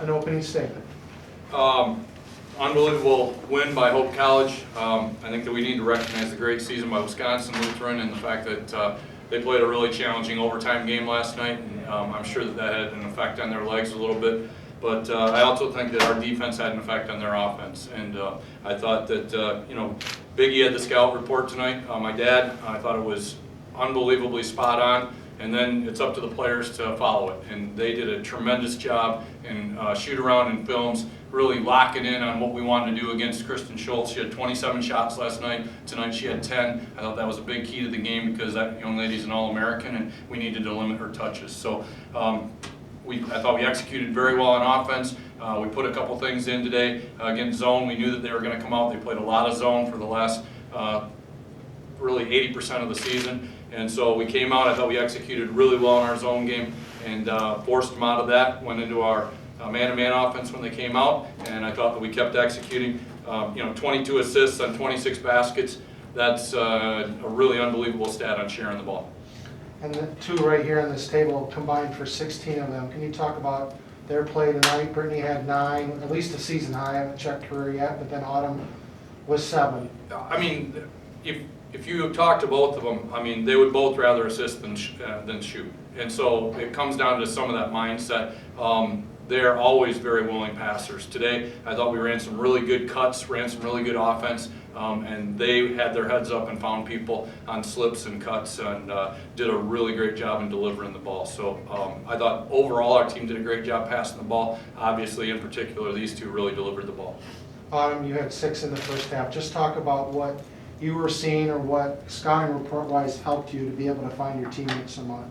an opening statement. Unbelievable win by Hope College. I think that we need to recognize the great season by Wisconsin Lutheran and the fact that they played a really challenging overtime game last night. And, I'm sure that that had an effect on their legs a little bit. But I also think that our defense had an effect on their offense. And I thought that, Biggie had the scout report tonight. My dad, I thought it was unbelievably spot on. And then it's up to the players to follow it. And they did a tremendous job in shoot around and films, really locking in on what we wanted to do against Kristen Schultz. She had 27 shots last night. Tonight she had 10. I thought that was a big key to the game because that young lady's an All-American and we needed to limit her touches. So I thought we executed very well on offense. We put a couple things in today against zone. We knew that they were going to come out. They played a lot of zone for the last really 80% of the season. And so we came out, I thought we executed really well in our zone game and forced them out of that, went into our man-to-man offense when they came out, and I thought that we kept executing. 22 assists on 26 baskets. That's a really unbelievable stat on sharing the ball. And the two right here on this table combined for 16 of them. Can you talk about their play tonight? Brittany had 9, at least a season high. I haven't checked her yet, but then Autumn was 7. I mean, if you talk to both of them, I mean, they would both rather assist than shoot. And so it comes down to some of that mindset. They're always very willing passers. Today, I thought we ran some really good cuts, ran some really good offense, and they had their heads up and found people on slips and cuts and did a really great job in delivering the ball. So I thought overall our team did a great job passing the ball. Obviously, in particular, these two really delivered the ball. Autumn, you had 6 in the first half. Just talk about what you were seeing or what scouting report-wise helped you to be able to find your teammates so much.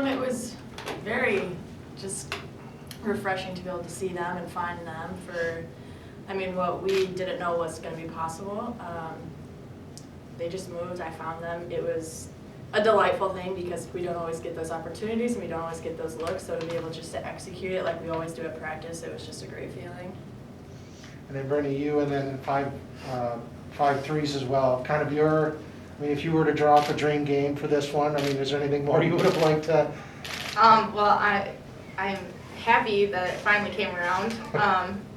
It was very just refreshing to be able to see them and find them for, what we didn't know was going to be possible. They just moved, I found them. It was a delightful thing because we don't always get those opportunities and we don't always get those looks, so to be able just to execute it like we always do at practice, it was just a great feeling. And then Brittany, you and then 5 threes as well. Kind of your, if you were to draw up a dream game for this one, is there anything more you would have liked to? Well, I'm happy that it finally came around.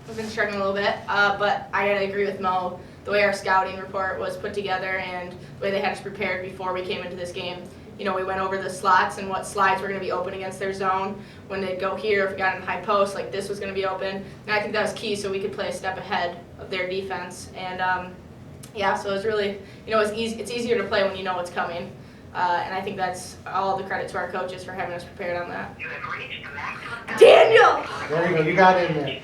I've been struggling a little bit, but I gotta agree with Mo. The way our scouting report was put together and the way they had us prepared before we came into this game. We went over the slots and what slides were going to be open against their zone. When they'd go here, if we got in high post, like this was going to be open. And I think that was key so we could play a step ahead of their defense. And so it was really, it's easier to play when you know what's coming. And I think that's all the credit to our coaches for having us prepared on that. Daniel! There you go, you got in there.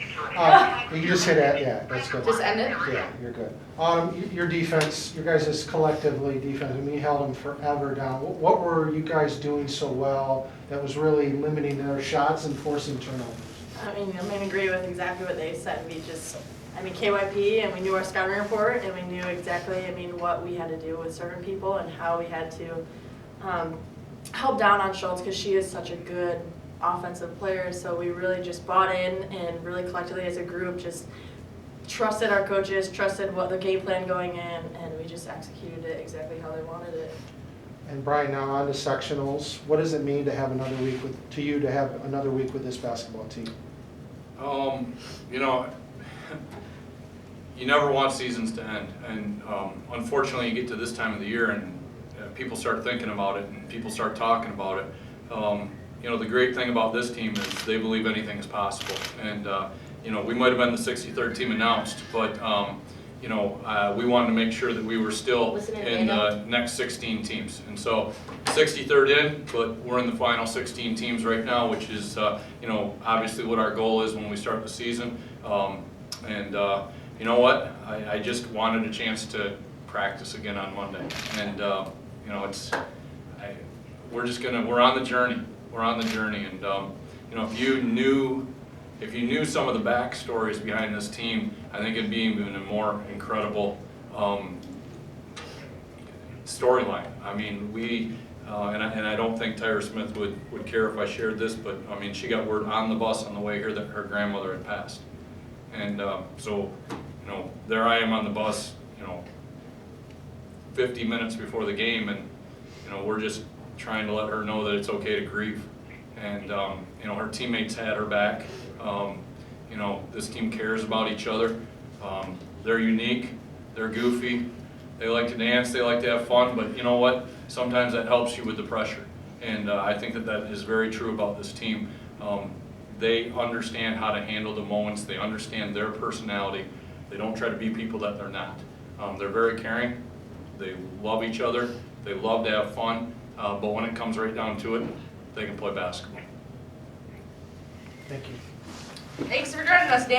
You can just hit that, yeah, that's good. Just end it? Yeah, you're good. Your defense, your guys' collectively defense, you held them forever down. What were you guys doing so well that was really limiting their shots and forcing turnovers? I'm going to agree with exactly what they said. KYP, and we knew our scouting report, and we knew exactly, what we had to do with certain people and how we had to help down on Schultz because she is such a good offensive player. So we really just bought in and really collectively as a group just trusted our coaches, trusted what the game plan going in, and we just executed it exactly how they wanted it. And Brian, now on to sectionals. What does it mean to have another week with this basketball team? You never want seasons to end, and unfortunately you get to this time of the year and people start thinking about it and people start talking about it. The great thing about this team is they believe anything is possible, and we might have been the 63rd team announced, but we wanted to make sure that we were still in the next 16 teams, and so 63rd in, but we're in the final 16 teams right now, which is obviously what our goal is when we start the season. You know what? I just wanted a chance to practice again on Monday, and we're on the journey. We're on the journey, and if you knew some of the backstories behind this team, I think it'd be even a more incredible storyline. And I don't think Tyra Smith would care if I shared this, but she got word on the bus on the way here that her grandmother had passed, and so there I am on the bus, 50 minutes before the game, and we're just trying to let her know that it's okay to grieve. And her teammates had her back. You know, this team cares about each other. They're unique, they're goofy, they like to dance, they like to have fun, but you know what? Sometimes that helps you with the pressure. And I think that that is very true about this team. They understand how to handle the moments, they understand their personality. They don't try to be people that they're not. They're very caring, they love each other, they love to have fun, but when it comes right down to it, they can play basketball. Thank you. Thanks for joining us, Dan.